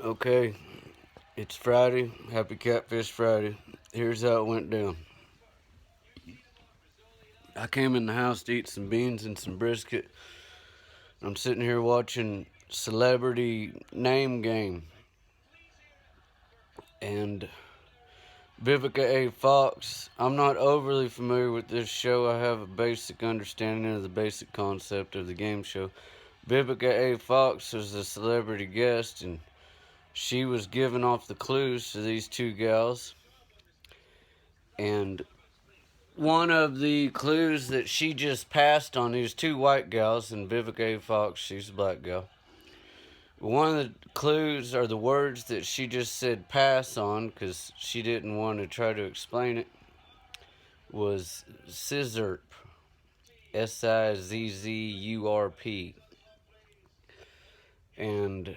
Okay, it's Friday. Happy Catfish Friday. Here's how it went down. I came in the house to eat some beans and some brisket. I'm sitting here watching Celebrity Name Game. And Vivica A. Fox, I'm not overly familiar with this show. I have a basic understanding of the basic concept of the game show. Vivica A. Fox was a celebrity guest, and she was giving off the clues to these two gals. And one of the clues that she just passed on these two white gals, and Vivica A. Fox, she's a black gal. One of the clues or the words that she just said pass on because she didn't want to try to explain it was scissorp. Sizzurp. And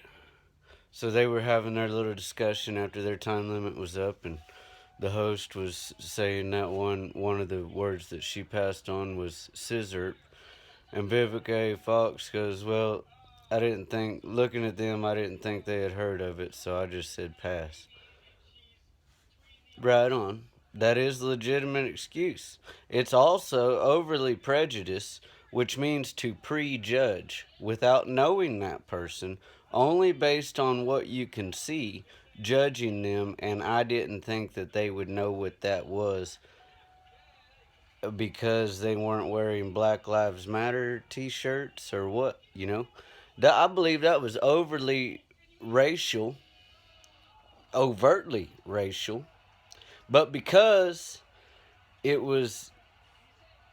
so they were having their little discussion after their time limit was up, and the host was saying that one of the words that she passed on was scissorp. And Vivica A. Fox goes, well, looking at them, I didn't think they had heard of it, so I just said pass. Right on. That is a legitimate excuse. It's also overly prejudiced, which means to prejudge without knowing that person, only based on what you can see, judging them, and I didn't think that they would know what that was because they weren't wearing Black Lives Matter t-shirts or what, I believe that was overtly racial, but because it was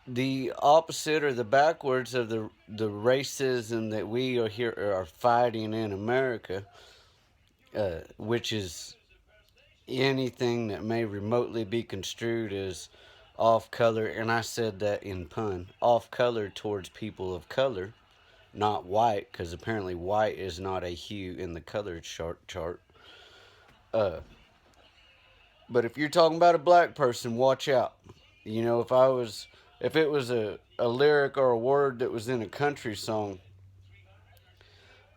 the opposite or the backwards of the racism that we are fighting in America, which is anything that may remotely be construed as off color, and I said that in pun, off color towards people of color, not white, because apparently white is not a hue in the color chart. But if you're talking about a black person, watch out. If it was a lyric or a word that was in a country song,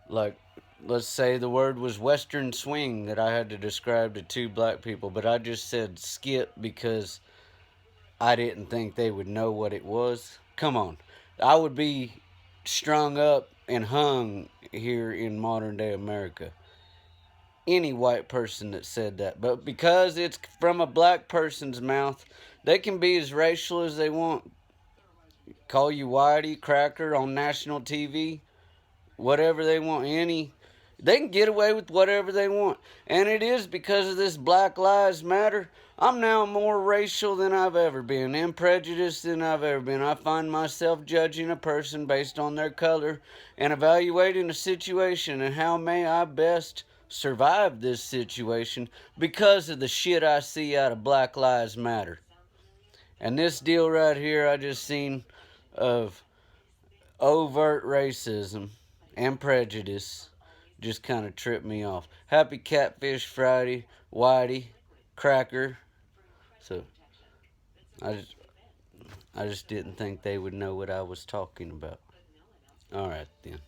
like, let's say the word was Western swing that I had to describe to two black people, but I just said skip because I didn't think they would know what it was. Come on. I would be strung up and hung here in modern day America. Any white person that said that. But because it's from a black person's mouth, they can be as racial as they want. Call you whitey, cracker on national TV, whatever they want. They can get away with whatever they want. And it is because of this Black Lives Matter. I'm now more racial than I've ever been, and prejudiced than I've ever been. I find myself judging a person based on their color and evaluating a situation and how may I best survive this situation because of the shit I see out of Black Lives Matter. And this deal right here I just seen of overt racism and prejudice just kind of tripped me off. Happy Catfish Friday, Whitey, Cracker. So I just didn't think they would know what I was talking about. All right then.